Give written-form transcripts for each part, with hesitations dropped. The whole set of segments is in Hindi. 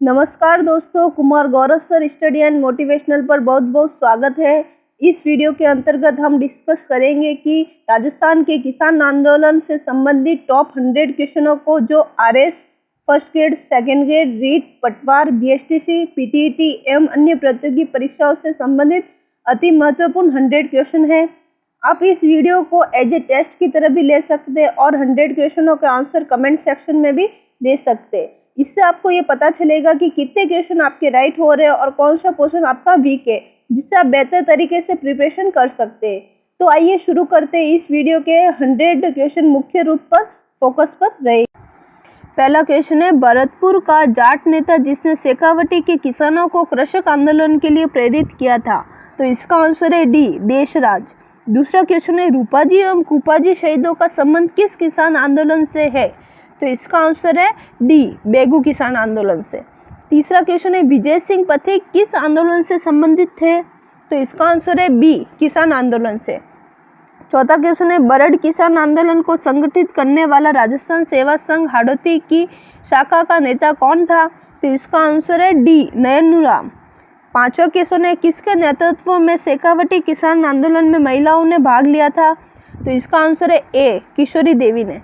नमस्कार दोस्तों, Kumar Gaurav sir study and motivational पर बहुत बहुत स्वागत है। इस वीडियो के अंतर्गत हम डिस्कस करेंगे कि राजस्थान के किसान आंदोलन से संबंधित टॉप 100 क्वेश्चनों को जो RS first grade, second grade, REET, Patwar, BSTC, PTET एवं अन्य प्रतियोगी परीक्षाओं से संबंधित अति महत्वपूर्ण 100 क्वेश्चन है। आप इस वीडियो को एज ए टेस्ट की तरह भी ले सकते हैं और 100 क्वेश्चनों के आंसर कमेंट सेक्शन में भी दे सकते हैं। इससे आपको ये पता चलेगा कि कितने क्वेश्चन आपके राइट हो रहे हैं और कौन सा क्वेश्चन आपका वीक है, जिससे आप बेहतर तरीके से प्रिपरेशन कर सकते हैं। तो आइए शुरू करते हैं। इस वीडियो के 100 क्वेश्चन मुख्य रूप पर फोकस पर रहे। पहला क्वेश्चन है, भरतपुर का जाट नेता जिसने शेखावटी के किसानों को कृषक आंदोलन के लिए प्रेरित किया था। तो इसका आंसर है डी, देशराज। दूसरा क्वेश्चन है, रूपाजी एवं कुपाजी शहीदों का संबंध किस किसान आंदोलन से है। तो इसका आंसर है डी, बेगू किसान आंदोलन से। तीसरा क्वेश्चन है, विजय सिंह पथिक किस आंदोलन से संबंधित थे। तो इसका आंसर है बी, किसान आंदोलन से। चौथा क्वेश्चन है, बरड़ किसान आंदोलन को संगठित करने वाला राजस्थान सेवा संघ हाड़ौती की शाखा का नेता कौन था। तो इसका आंसर है डी, नयनूराम। पांचवा क्वेश्चन है, किसके नेतृत्व में शेखावटी किसान आंदोलन में महिलाओं ने भाग लिया था। तो इसका आंसर है ए, किशोरी देवी ने।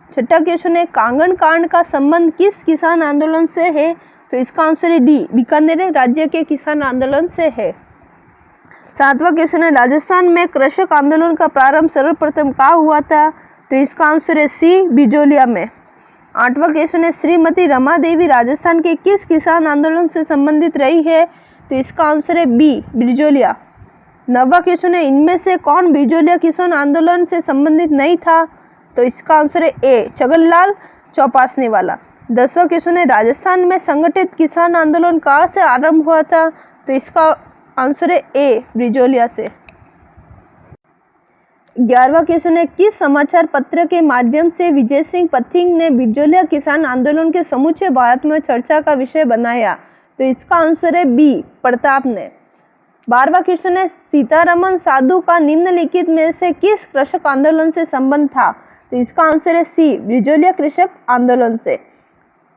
छठा क्वेश्चन है, कांगड़ कांड का संबंध किस किसान आंदोलन से है। तो इसका आंसर है डी, बीकानेर राज्य के किसान आंदोलन से है। सातवां क्वेश्चन है, राजस्थान में कृषक आंदोलन का प्रारंभ सर्वप्रथम कहाँ हुआ था। तो इसका आंसर है सी, बिजोलिया में। आठवां क्वेश्चन है, श्रीमती रमा देवी राजस्थान के किस किसान आंदोलन से संबंधित रही है। तो इसका आंसर है बी, बिजोलिया। नौवां क्वेश्चन है, इनमें से कौन बिजोलिया किसान आंदोलन से संबंधित नहीं था। तो इसका आंसर है ए, छगनलाल चौपासने वाला। 10वां क्वेश्चन है, राजस्थान में संगठित किसान आंदोलन कहाँ से आरंभ हुआ था। तो इसका आंसर है ए, बिजोलिया से। 11वां क्वेश्चन है, किस समाचार पत्र के माध्यम से विजय सिंह पथिक ने बिजोलिया किसान आंदोलन के समूचे भारत में चर्चा का विषय बनाया। तो इसका आंसर है बी, प्रताप ने। 12वां क्वेश्चन है, सीतारमन साधु का निम्नलिखित में से किस कृषक आंदोलन से संबंध था। तो इसका आंसर है सी, बिजोलिया कृषक आंदोलन से।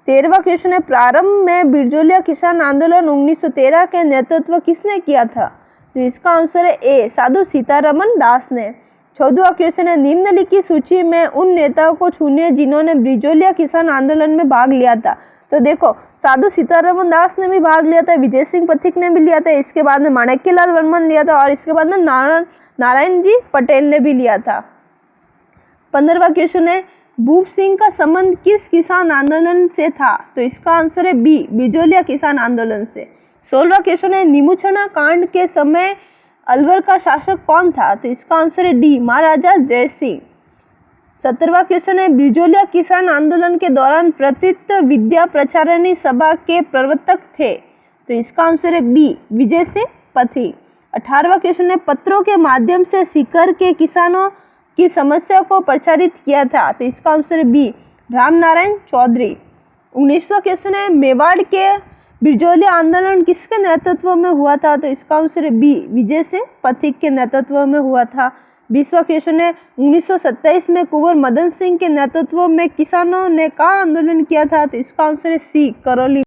13वां क्वेश्चन है, प्रारंभ में बिजोलिया किसान आंदोलन 1913 के नेतृत्व किसने किया था। तो इसका आंसर है ए, साधु सीतारमन दास ने। 14वां क्वेश्चन है, निम्नलिखित सूची में उन नेताओं को चुनिए जिन्होंने बिजोलिया किसान आंदोलन में भाग लिया था। तो देखो, साधु सीतारमन दास ने भी भाग लिया था, विजय सिंह पथिक ने भी लिया था, इसके बाद में माणिक्यलाल वर्मन लिया था और इसके बाद में नारायण जी पटेल ने भी लिया था। 15वां क्वेश्चन है, भूप सिंह का संबंध किस किसान आंदोलन से था। तो इसका आंसर है बी, बिजोलिया किसान आंदोलन से। 16वां क्वेश्चन है, निमुछना कांड के समय अलवर का शासक कौन था। तो इसका आंसर है डी, महाराजा जयसिंह। 17वां क्वेश्चन है, बिजोलिया किसान आंदोलन के दौरान प्रतित विद्या प्रचारिणी सभा के प्रवर्तक थे। तो इसका आंसर है बी, विजय सिंह पथिक। 18वां क्वेश्चन है, पत्रों के माध्यम से सीकर के किसानों की समस्या को प्रचारित किया था। तो इसका आंसर है बी, रामनारायण चौधरी। 19वां क्वेश्चन है, मेवाड़ के बिजोलिया आंदोलन किसके नेतृत्व में हुआ था। तो इसका आंसर है बी, विजय सिंह पथिक के नेतृत्व में हुआ था। 20वां क्वेश्चन है, 1927 में कुंवर मदन सिंह के नेतृत्व में किसानों ने कहाँ आंदोलन किया था। तो इसका आंसर है सी, करौली।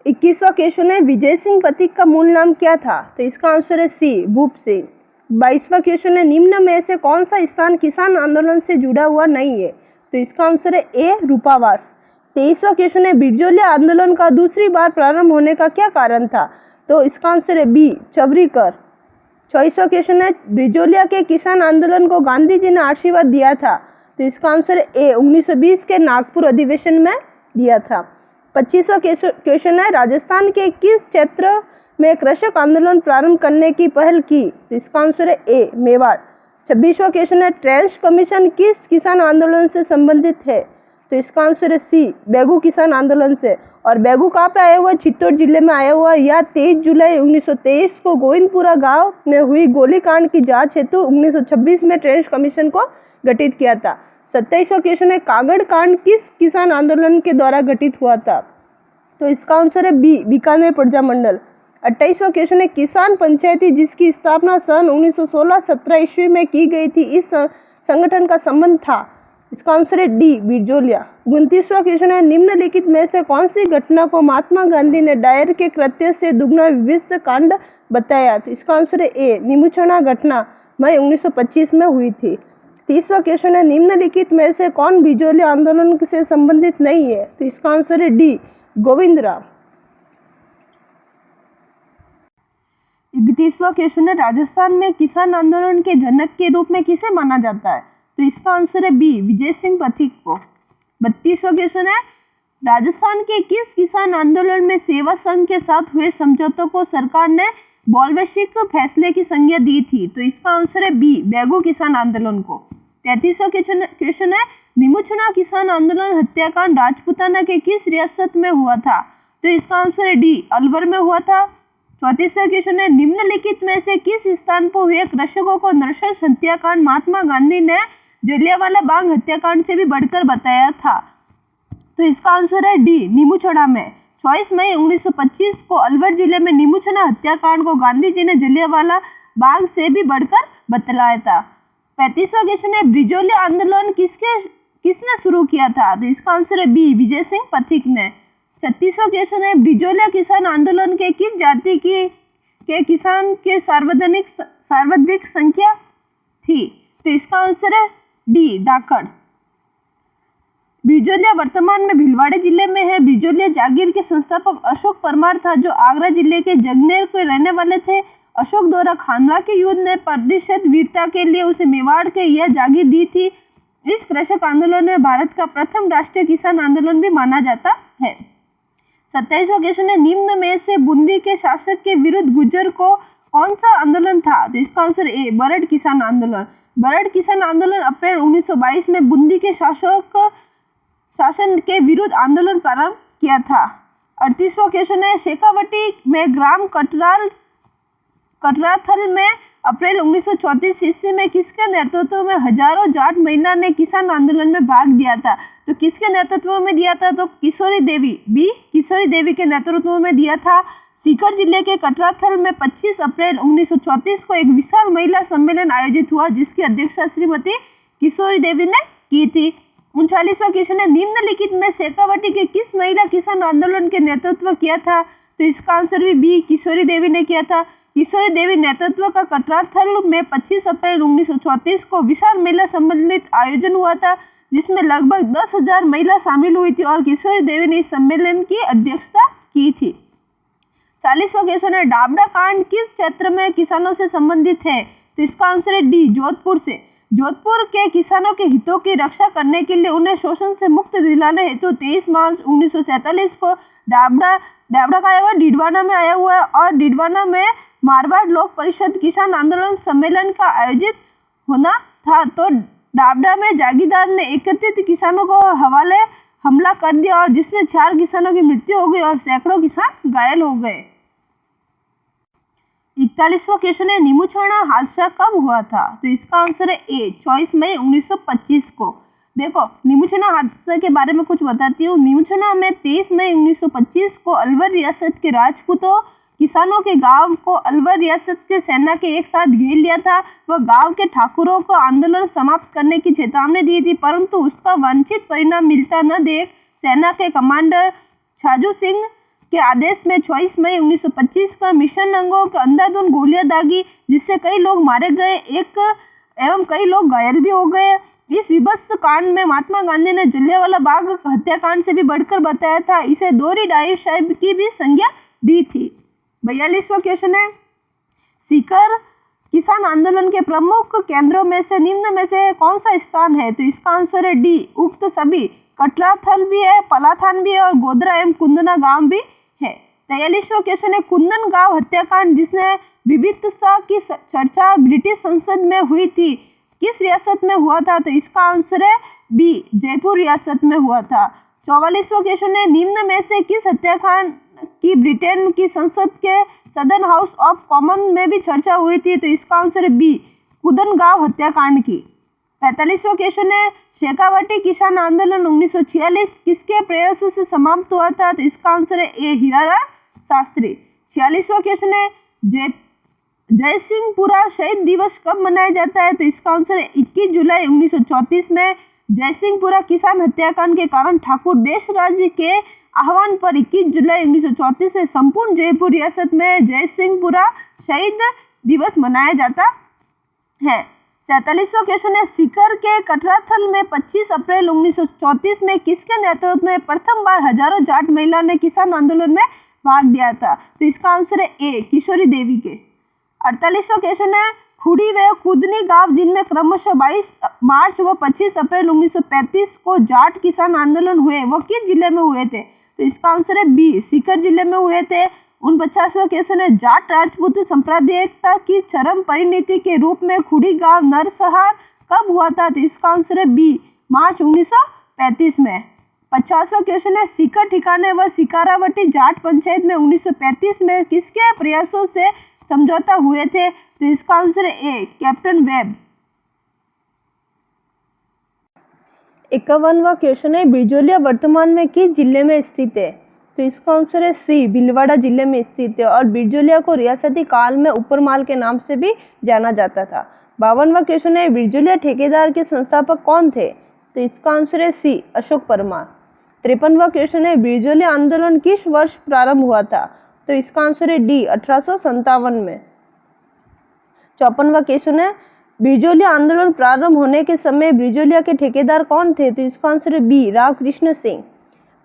21वां क्वेश्चन है, विजय सिंह पथिक का मूल नाम क्या था। तो इसका आंसर है सी, भूप सिंह। 22वां क्वेश्चन है, निम्न में से कौन सा स्थान किसान आंदोलन से जुड़ा हुआ नहीं है। तो इसका आंसर है ए, रूपावास। 23वां क्वेश्चन है, बिजोलिया आंदोलन का दूसरी बार प्रारंभ होने का क्या कारण था। तो इसका आंसर है बी, चवरीकर। 24वां क्वेश्चन है, बिजोलिया के किसान आंदोलन को गांधी जी ने आशीर्वाद दिया था। तो इसका आंसर है ए, 1920 के नागपुर अधिवेशन में दिया था। 25वां क्वेश्चन है, राजस्थान के किस क्षेत्र में कृषक आंदोलन प्रारंभ करने की पहल की। तो इसका आंसर है ए, मेवाड़। 26वां क्वेश्चन है, ट्रेंच कमीशन किस किसान आंदोलन से संबंधित है। तो इसका आंसर है सी, बेगू किसान आंदोलन से। और बेगू कहाँ पे आया हुआ है, चित्तौड़ जिले में आया हुआ है। यह 23 जुलाई 1923 को गोविंदपुरा गांव में हुई गोलीकांड की जांच हेतु 1926 में ट्रेंच कमीशन को गठित किया था। 27वां क्वेश्चन है, कांगड़ कांड किस किसान आंदोलन के द्वारा गठित हुआ था। तो इसका आंसर है बी, बीकानेर प्रजामंडल। 28वां क्वेश्चन है, किसान पंचायती जिसकी स्थापना सन 1916-17 ईस्वी में की गई थी, इस संगठन का संबंध था। इसका आंसर है डी बिजोलिया। 29वां क्वेश्चन है, निम्नलिखित में से कौन सी घटना को महात्मा गांधी ने डायर के कृत्य से दुगना विवश कांड बताया? तो इसका आंसर है ए निमुछना घटना मई 1925 में हुई थी। 30वां क्वेश्चन है, निम्नलिखित में से कौन बिजोलिया आंदोलन से संबंधित नहीं है? तो इसका आंसर है डी गोविंद राव। 31वां क्वेश्चन है, राजस्थान में किसान आंदोलन के जनक के रूप में किसे माना जाता है? तो इसका आंसर है बी विजय सिंह पथिक को। 32वां क्वेश्चन है, राजस्थान के किस किसान आंदोलन में सेवा संघ के साथ हुए समझौतों को सरकार ने बोल्शेविक फैसले की संज्ञा दी थी? तो इसका आंसर है बी बैगू किसान आंदोलन को। 33वां क्वेश्चन है, निमुछना किसान आंदोलन हत्याकांड राजपूताना के किस रियासत में हुआ था? तो इसका आंसर है डी अलवर में हुआ था। 34वां क्वेश्चन है, निम्नलिखित में से किस स्थान पर हुए कृषकों को नरसंस हत्याकांड महात्मा गांधी ने जलियांवाला बाग हत्याकांड से भी बढ़कर बताया था? तो इसका आंसर है डी निमुछना में। 24 मई 1925 को अलवर जिले में निमुछना हत्याकांड को गांधी जी ने जलियांवाला बाग से भी बढ़कर बतलाया था। 35वां क्वेश्चन है, बिजोलिया आंदोलन किसने शुरू किया था? तो इसका आंसर है बी विजय सिंह पथिक ने। 36वां क्वेश्चन है, बिजोलिया किसान आंदोलन के किस जाति के किसान के सर्वाधिक संख्या थी? तो इसका आंसर है डी धाकड़। बिजोलिया वर्तमान में भीलवाड़ा जिले में है। बिजोलिया जागीर के संस्थापक अशोक परमार था, जो आगरा जिले के जगनेर के रहने वाले थे। अशोक द्वारा खानवा के युद्ध ने प्रतिशत वीरता के लिए उसे मेवाड़ के यह जागीर दी थी। इस कृषक आंदोलन में भारत का प्रथम राष्ट्रीय किसान आंदोलन भी माना जाता है। 27वां क्वेश्चन है, निम्न में से बूंदी के शासक के विरुद्ध गुर्जर को कौन सा आंदोलन था? तो इसका आंसर ए बरड़ किसान आंदोलन। बरड़ किसान आंदोलन अप्रैल 1922 में बूंदी के शासन के विरुद्ध आंदोलन प्रारंभ किया था। 38वां क्वेश्चन है, शेखावटी में ग्राम कटराथल में अप्रैल 1934 ईस्वी में किसके नेतृत्व में हजारों जाट महिला ने किसान आंदोलन में भाग दिया था? तो किसके नेतृत्व में दिया था? तो किशोरी देवी के नेतृत्व में दिया था। सीकर जिले के कटराथल में 25 अप्रैल 1934 को एक विशाल महिला सम्मेलन आयोजित हुआ, जिसकी अध्यक्षता श्रीमती किशोरी देवी ने की थी। 39वां क्वेश्चन है, निम्नलिखित में शेखावटी के किस महिला किसान आंदोलन के नेतृत्व किया था? तो इसका आंसर भी बी किशोरी देवी ने किया था। किशोरी देवी नेतृत्व का कटराथल में 25 अप्रैल 1934 को विशाल महिला सम्मेलन आयोजन हुआ था, जिसमें लगभग 10,000 महिला शामिल हुई थी और किशोरी देवी ने इस सम्मेलन की अध्यक्षता की थी। 40वां क्वेश्चन है, डाबडा कांड किस क्षेत्र में किसानों से संबंधित है? तो इसका आंसर है डी जोधपुर से। जोधपुर के किसानों के हितों की रक्षा करने के लिए उन्हें शोषण से मुक्त दिलाने हेतु 23 मार्च 1947 को डाबडा का आया हुआ डिडवाना में आया हुआ है और डिडवाना में मारवाड़ लोक परिषद किसान आंदोलन सम्मेलन का आयोजित होना था। तो डाबडा में जागीरदार ने एकत्रित किसानों को हमला कर दिया और जिसमें 4 किसानों की मृत्यु हो गई और सैकड़ों किसान घायल हो गए। 41वां क्वेश्चन है, निमुछना हादसा कब हुआ था? तो इसका आंसर है ए 24 मई 1925 को। देखो, निमुछना हादसे के बारे में कुछ बताती हूँ। निमुछना में 23 मई 1925 को अलवर रियासत के राजपूतों किसानों के गांव को अलवर रियासत के सेना के एक साथ घेर लिया था। वह गांव के ठाकुरों को आंदोलन समाप्त करने की चेतावनी दी थी, परंतु उसका वांछित परिणाम मिलता न देख सेना के कमांडर छाजू सिंह के आदेश में 24 मई 1925 का मिशन अंगों के अंधाधुंध गोलियां दागी, जिससे कई लोग मारे गए एवं कई लोग घायल भी हो गए। इस विभत्स कांड में महात्मा गांधी ने जलियांवाला बाग हत्याकांड से भी बढ़कर बताया था। इसे दोहरी डायर साहिब की भी संज्ञा दी थी। 42वां क्वेश्चन है, सीकर किसान आंदोलन के प्रमुख केंद्रों में से निम्न में से कौन सा स्थान है? तो इसका आंसर है डी उक्त सभी। कटराथल भी है, पलाथान भी है और गोधरा एवं कुंदना गांव भी है। 43वां क्वेश्चन है, कुंदन गांव हत्याकांड जिसने विभिन्नता की चर्चा ब्रिटिश संसद में हुई थी, किस रियासत में हुआ था? तो इसका आंसर है बी जयपुर रियासत में हुआ था। 44वां क्वेश्चन है, निम्न में से किस हत्याकांड की ब्रिटेन की संसद के सदन हाउस ऑफ कॉमन में भी चर्चा हुई थी? तो इसका आंसर है बी कुंदन गांव हत्याकांड की। 45वां क्वेश्चन है, शेखावटी किसान आंदोलन 1946 किसके प्रयासों से समाप्त हुआ था? तो इसका आंसर है ए हीरालाल शास्त्री। 46वां क्वेश्चन है, जयसिंहपुरा शहीद दिवस कब मनाया जाता है? तो इसका आंसर है 21 जुलाई 1934 में जयसिंहपुरा किसान हत्याकांड के कारण ठाकुर देशराज के आह्वान पर 21 जुलाई 1934 से संपूर्ण जयपुर रियासत में जयसिंहपुरा शहीद दिवस मनाया जाता है। 47वां क्वेश्चन है, सीकर के कटराथल में 25 अप्रैल 1934 में किसके नेतृत्व में प्रथम बार हजारों जाट महिलाओं ने किसान आंदोलन में भाग लिया था? तो इसका आंसर है ए, किशोरी देवी के। 48वां क्वेश्चन है, खुड़ी व कुदनी गांव जिनमें क्रमशः 22 मार्च व 25 अप्रैल 1935 को जाट किसान आंदोलन हुए, वो किस जिले में हुए थे? तो इसका आंसर है बी, सीकर जिले में हुए थे। 49वां क्वेश्चन है, जाट राजपूत सांप्रदायिकता की चरम परिणति के रूप में खुड़ी गांव नरसंहार कब हुआ था? तो इसका आंसर है बी, मार्च 1935 में। 50वां क्वेश्चन है, सीकर ठिकाने व सिकारावटी जाट पंचायत में 1935 में किसके प्रयासों से समझौता हुए थे? तो इसका आंसर है ए, कैप्टन वेब। 51वां क्वेश्चन है, बिजोलिया वर्तमान में किस जिले में स्थित है? तो इसका आंसर है सी, भीलवाड़ा जिले में स्थित है। और बिजोलिया को रियासती काल में ऊपरमाल के नाम से भी जाना जाता था। 52वां क्वेश्चन है, बिजोलिया ठेकेदार के संस्थापक कौन थे? तो इसका आंसर है सी, अशोक परमार। 53वां क्वेश्चन है, बिजोलिया आंदोलन किस वर्ष प्रारंभ हुआ था? तो इसका आंसर है डी, 1857 में। 54वां क्वेश्चन है, बिजोलिया आंदोलन प्रारंभ होने के समय बिजोलिया के ठेकेदार कौन थे? तो इसका आंसर है बी, राव कृष्ण सिंह।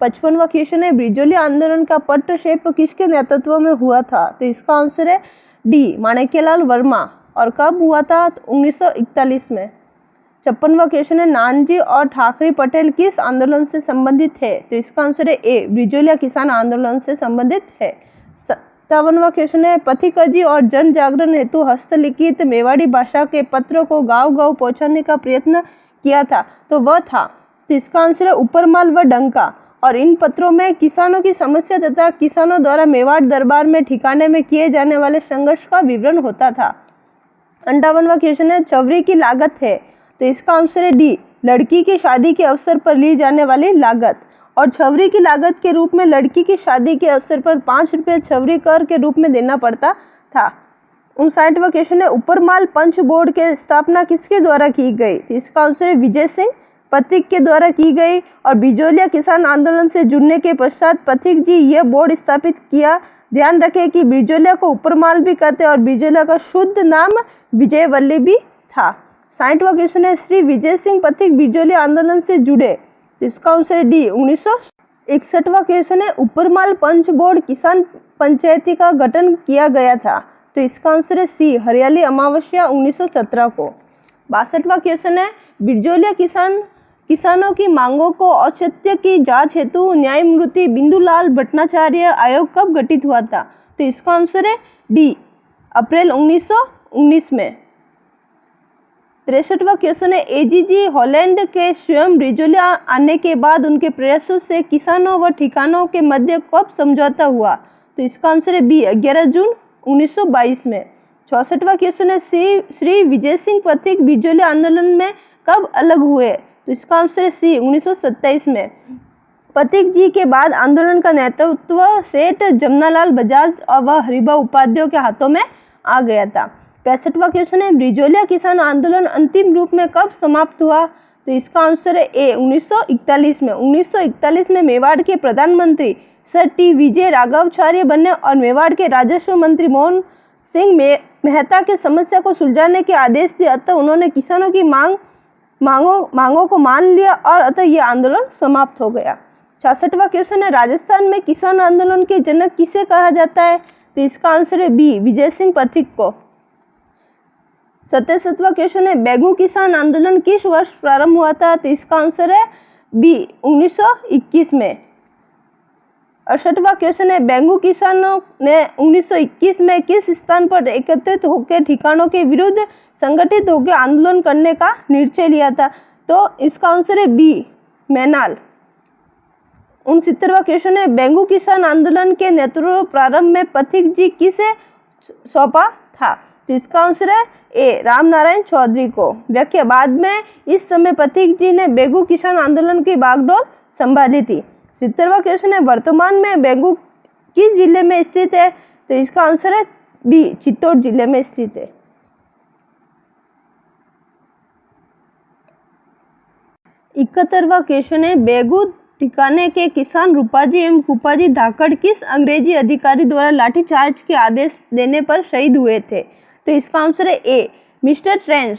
55वां क्वेश्चन है, बिजोलिया आंदोलन का पट्टक्षेप किसके नेतृत्व में हुआ था? तो इसका आंसर है डी, माणिक्यलाल वर्मा। और कब हुआ था? तो 1941 में। 56वां क्वेश्चन है, नानजी और ठाकरे पटेल किस आंदोलन से संबंधित है? तो इसका आंसर है ए, बिजोलिया किसान आंदोलन से संबंधित है। 57वां क्वेश्चन है, पथिकजी और जन जागरण हेतु हस्तलिखित मेवाड़ी भाषा के पत्रों को गांव-गांव पहुंचाने का प्रयत्न किया था, तो वह था? तो इसका आंसर है ऊपरमाल व डंका। और इन पत्रों में किसानों की समस्या तथा किसानों द्वारा मेवाड़ दरबार में ठिकाने में किए जाने वाले संघर्ष का विवरण होता था। 58वां क्वेश्चन है, चवरी की लागत है? तो इसका आंसर है डी, लड़की की शादी के अवसर पर ली जाने वाली लागत। और छवरी की लागत के रूप में लड़की की शादी के अवसर पर 5 रुपये छवरी कर के रूप में देना पड़ता था। 59वां क्वेश्चन है, ऊपरमाल पंच बोर्ड के स्थापना किसके द्वारा की गई? तो इसका आंसर है विजय सिंह पथिक के द्वारा की गई। और बिजोलिया किसान आंदोलन से जुड़ने के पश्चात पथिक जी यह बोर्ड स्थापित किया। ध्यान रखें कि बिजोलिया को ऊपरमाल भी कहते हैं और बिजोलिया का शुद्ध नाम विजयवल्ली भी था। 60वां क्वेश्चन है, श्री विजय सिंह पथिक बिजोलिया आंदोलन से जुड़े? तो इसका आंसर है डी, 1961वां क्वेश्चन है, ऊपरमाल पंच बोर्ड किसान पंचायती का गठन किया गया था? तो इसका आंसर है सी, हरियाली अमावस्या 1917 को। 62वां क्वेश्चन है, बिजोलिया किसानों की मांगों को औचित्य की जांच हेतु न्यायमूर्ति बिंदुलाल भट्टाचार्य आयोग कब गठित हुआ था? तो इसका आंसर है डी, अप्रैल 1919 में। 63वां क्वेश्चन है, एजीजी हॉलैंड के स्वयं बिजोलिया आने के बाद उनके प्रयासों से किसानों व ठिकानों के मध्य कब समझौता हुआ? तो इसका आंसर है बी, 11 जून 1922 में। 64वां क्वेश्चन है, श्री विजय सिंह पथिक बिजोलिया आंदोलन में कब अलग हुए? तो इसका आंसर है सी, 1927 में। पथिक जी के बाद आंदोलन का नेतृत्व सेठ जमनालाल बजाज व हरिभाऊ उपाध्याय के हाथों में आ गया था। 65वां क्वेश्चन है, बिजोलिया किसान आंदोलन अंतिम रूप में कब समाप्त हुआ? तो इसका आंसर है ए, 1941 में। 1941 में मेवाड़ के प्रधानमंत्री सर टी विजय राघवाचार्य बने और मेवाड़ के राजस्व मंत्री मोहन सिंह मेहता के समस्या को सुलझाने के आदेश दिए। अतः उन्होंने किसानों की मांगों को मान लिया और अतः यह आंदोलन समाप्त हो गया। 66वां क्वेश्चन है, राजस्थान में किसान आंदोलन के जनक किसे कहा जाता है? तो इसका आंसर है बी, विजय सिंह पथिक को। 67वां क्वेश्चन है, बेगू किसान आंदोलन किस वर्ष प्रारंभ हुआ था? तो इसका आंसर है बी, 1921 में। 68वां क्वेश्चन है, बेगू किसानों ने 1921 में किस स्थान पर एकत्रित होकर ठिकानों के विरुद्ध संगठित होकर आंदोलन करने का निश्चय लिया था? तो इसका आंसर है बी, मैनाल। 69वां क्वेश्चन है, बेगू किसान आंदोलन के नेतृत्व प्रारंभ में पथिक जी किसे सौंपा था? तो इसका आंसर है ए, रामनारायण चौधरी को। व्याख्या, बाद में इस समय पथिक जी ने बेगू किसान आंदोलन की बागडोर संभाली थी। 70वां क्वेश्चन है, वर्तमान में बेगू किस जिले में स्थित है? तो इसका आंसर है बी, चित्तौड़ जिले में स्थित है। 71वां क्वेश्चन है, बेगू ठिकाने के किसान रूपाजी एवं कुपाजी धाकड़ किस अंग्रेजी अधिकारी द्वारा लाठीचार्ज के आदेश देने पर शहीद हुए थे? तो इसका आंसर है ए, मिस्टर ट्रेंच।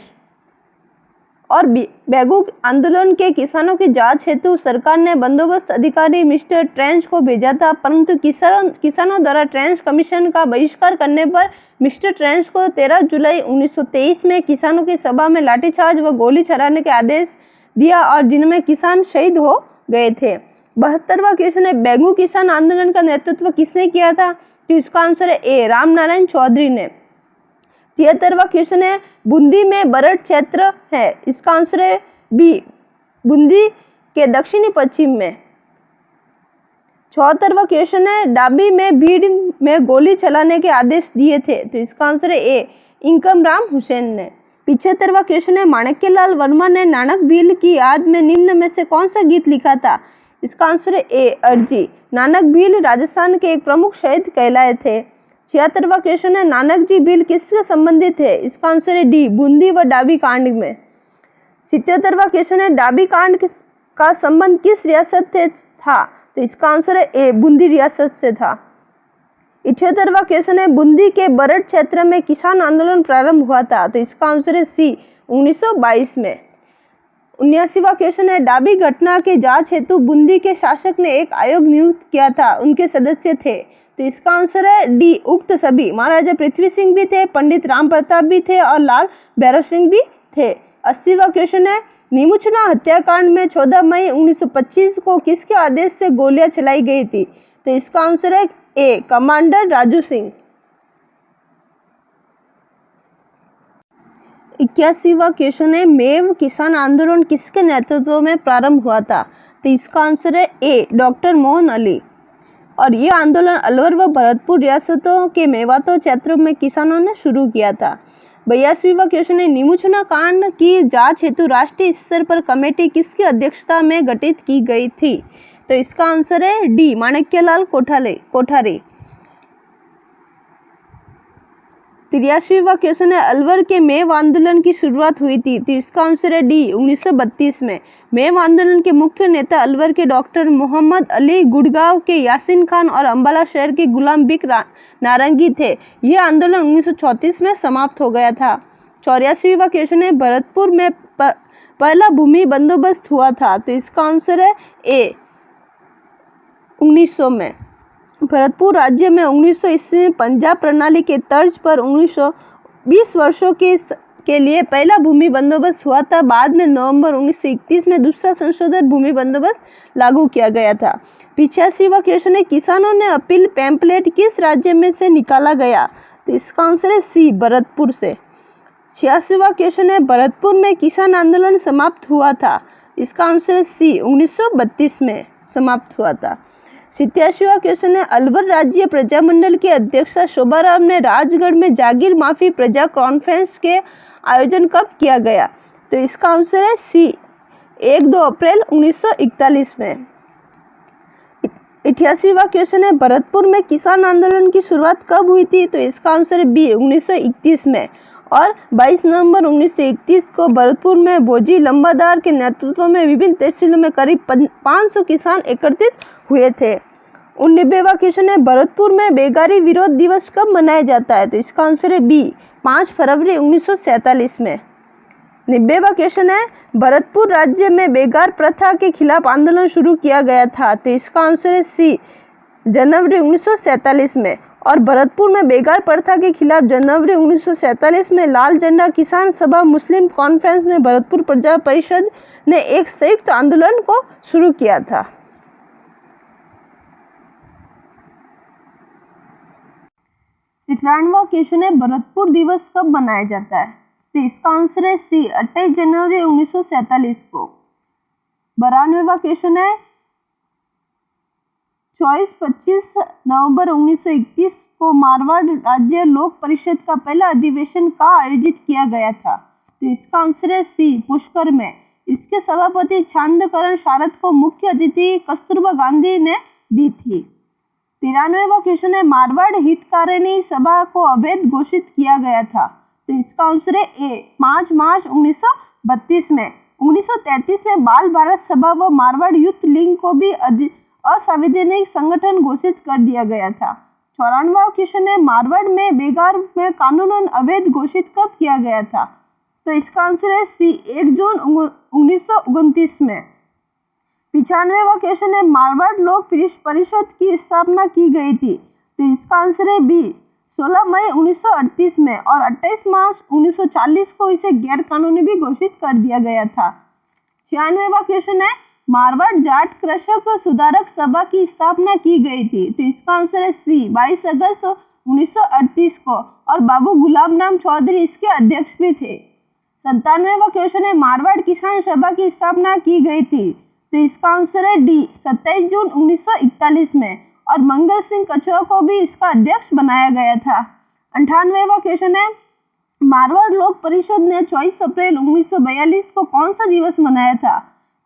और बेगू आंदोलन के किसानों की जांच हेतु सरकार ने बंदोबस्त अधिकारी मिस्टर ट्रेंच को भेजा था, परंतु किसानों द्वारा ट्रेंच कमीशन का बहिष्कार करने पर मिस्टर ट्रेंच को 13 जुलाई 1923 में किसानों की सभा में लाठीचार्ज व गोली चलाने के आदेश दिया और जिनमें किसान शहीद हो गए थे। 72वां क्वेश्चन है, बेगू किसान आंदोलन का नेतृत्व किसने किया था? तो इसका आंसर है ए, राम नारायण चौधरी ने। 73वां क्वेश्चन है, बूंदी में बरड क्षेत्र है, इसका आंसर है बी, बूंदी के दक्षिणी पश्चिम में। 74वां क्वेश्चन है, डाबी में भीड़ में गोली चलाने के आदेश दिए थे, तो इसका आंसर है ए, इंकम राम हुसैन ने। 75वां क्वेश्चन है, माणक्यलाल वर्मा ने नानक भील की याद में निम्न में से कौन सा गीत लिखा था? इसका आंसर है ए, अर्जी। नानक भील राजस्थान के एक प्रमुख शहीद कहलाए थे। 76वां क्वेश्चन है, नानक जी भील किससे संबंधित है? इसका आंसर है डी, बूंदी व डाबी कांड में। 77वां क्वेश्चन है, डाबी कांड का संबंध किस रियासत से था? तो इसका आंसर है ए, बूंदी रियासत से था। 78वां क्वेश्चन है, बूंदी के बरड क्षेत्र में किसान आंदोलन प्रारंभ हुआ था, तो इसका आंसर है सी, 1922 में। 79वां क्वेश्चन है, डाबी घटना के जांच हेतु बूंदी के शासक ने एक आयोग नियुक्त किया था, उनके सदस्य थे, तो इसका आंसर है डी, उक्त सभी। महाराजा पृथ्वी सिंह भी थे, पंडित राम प्रताप भी थे और लाल भैरव सिंह भी थे। 80वां क्वेश्चन है, नीमुचना हत्याकांड में 14 मई 1925 को किसके आदेश से गोलियां चलाई गई थी? तो इसका आंसर है ए, कमांडर राजू सिंह। 81वां क्वेश्चन है, मेव किसान आंदोलन किसके नेतृत्व में प्रारंभ हुआ था? तो इसका आंसर है ए, डॉक्टर मोहन अली। और ये आंदोलन अलवर व भरतपुर रियासतों के मेवातो क्षेत्रों में किसानों ने शुरू किया था। 82वां क्वेश्चन है, नीमुचना कांड की जांच हेतु राष्ट्रीय स्तर पर कमेटी किसकी अध्यक्षता में गठित की गई थी? तो इसका आंसर है डी, माणक्यलाल कोठारी। 83वां क्वेश्चन है, अलवर के मेव आंदोलन की शुरुआत हुई थी, तो इसका आंसर है डी, 1932 में। मेव आंदोलन के मुख्य नेता अलवर के डॉक्टर मोहम्मद अली, गुड़गांव के यासीन खान और अंबाला शहर के गुलाम बिक नारंगी थे। यह आंदोलन 1934 में समाप्त हो गया था। 84वां क्वेश्चन है, भरतपुर में पहला भूमि बंदोबस्त हुआ था, तो इसका आंसर है ए, 1900 में। भरतपुर राज्य में 1900 ईस्वी में पंजाब प्रणाली के तर्ज पर 1920 वर्षों के लिए पहला भूमि बंदोबस्त हुआ था। बाद में नवंबर 1931 में दूसरा संशोधित भूमि बंदोबस्त लागू किया गया था। 85वां क्वेश्चन है, किसानों ने अपील पैम्पलेट किस राज्य में से निकाला गया? तो इसका आंसर है सी, भरतपुर से। 86वां क्वेश्चन है, भरतपुर में किसान आंदोलन समाप्त हुआ था, इसका आंसर है सी, 1932 में समाप्त हुआ था। 87वां क्वेश्चन है, अलवर राज्य प्रजामंडल के अध्यक्ष शोभाराम ने राजगढ़ में जागीर माफी प्रजा कॉन्फ्रेंस के आयोजन कब किया गया? तो इसका आंसर है सी, 1-2 अप्रैल 1941 में। 88वां क्वेश्चन है, भरतपुर में किसान आंदोलन की शुरुआत कब हुई थी? तो इसका आंसर है बी, 1931 में। और 22 नवंबर 1931 को भरतपुर में भोजी लंबादार के नेतृत्व में विभिन्न तहसीलों में करीब 500 किसान एकत्रित हुए थे। 19वां क्वेश्चन है, भरतपुर में बेगारी विरोध दिवस कब मनाया जाता है? तो इसका आंसर है बी, 5 फरवरी 1947 में। 90वां क्वेश्चन है, भरतपुर राज्य में बेगार प्रथा के खिलाफ आंदोलन शुरू किया गया था, तो इसका आंसर है सी, जनवरी 1947 में। और भरतपुर में बेगार प्रथा के खिलाफ जनवरी 1947 में लाल झंडा किसान सभा मुस्लिम कॉन्फ्रेंस में भरतपुर प्रजा परिषद ने एक संयुक्त आंदोलन को शुरू किया था। 93वां क्वेश्चन है, भरतपुर दिवस कब मनाया जाता है? तो इसका आंसर है सी, 28 जनवरी 1947 को। 92वां क्वेश्चन है, 24-25 नवंबर 1921 को मारवाड़ राज्य लोक परिषद का पहला अधिवेशन कहाँ आयोजित किया गया था? तो इसका आंसर है सी, पुष्कर में। इसके सभापति छांदकरण शारद को मुख्य अतिथि कस्तूरबा गांधी ने दी थी। 93वां क्वेश्चन है, मारवाड़ हितकारिणी सभा को अवैध घोषित किया गया था, तो इसका आंसर है ए, 5 मार्च 1932 में। 1933 में बाल भारत सभा व मारवाड़ यूथ लीग को भी असंवैधानिक संगठन घोषित कर दिया गया था। 94वां क्वेश्चन है, मारवाड़ में बेगार में कानूनन अवैध घोषित कब किया गया था? तो इसका आंसर है सी, 1 जून 1929 में। 95वां क्वेश्चन है, मारवाड़ लोक परिषद की स्थापना की गई थी। तो इसका आंसर है बी, 16 मई 1938 में, और 28 मार्च 1940 को इसे गैर कानूनी भी घोषित कर दिया गया था। 96वां क्वेश्चन है, मारवाड़ जाट कृषक सुधारक सभा की स्थापना की गई थी। तो इसका आंसर है सी, 22 अगस्त 1938 को, और बाबू गुलाम राम चौधरी इसके अध्यक्ष भी थे। 97वां क्वेश्चन है, मारवाड़ किसान सभा की स्थापना की गई थी। तो इसका आंसर है डी, 27 जून 1941 में, और मंगल सिंह कछुआ को भी इसका अध्यक्ष बनाया गया था। 98वां क्वेश्चन है, मारवाड़ लोक परिषद ने 24 अप्रैल 1942 को कौन सा दिवस मनाया था?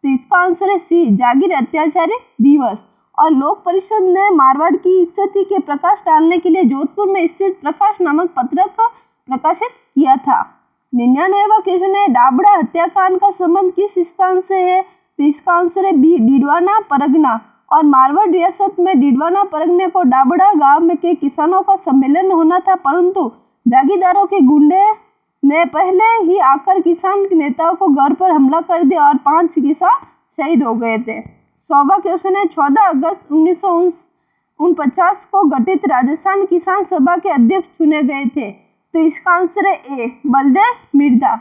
तो इसका आंसर है सी, जागीर अत्याचारी दिवस। और लोक परिषद ने मारवाड़ की स्थिति के प्रकाश डालने के लिए जोधपुर में स्थित प्रकाश नामक पत्रक प्रकाशित किया था। 99वां क्वेश्चन है, डाबड़ा हत्याकांड का संबंध किस स्थान से है? तो इसका आंसर है बी, डिडवाना परगना। और मारवाड़ रियासत में डिडवाना परगने को डाबड़ा गांव में के किसानों का सम्मेलन होना था, परंतु जागीरदारों के गुंडे ने पहले ही आकर किसान नेताओं को घर पर हमला कर दिया और 5 किसान शहीद हो गए थे। 100वां क्वेश्चन है, 14 अगस्त 1949 को गठित राजस्थान किसान सभा के अध्यक्ष चुने गए थे। तो इसका आंसर है ए, बलदेव मिर्जा।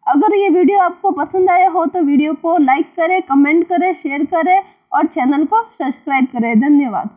अगर ये वीडियो आपको पसंद आया हो तो वीडियो को लाइक करें, कमेंट करें, शेयर करें और चैनल को सब्सक्राइब करें। धन्यवाद।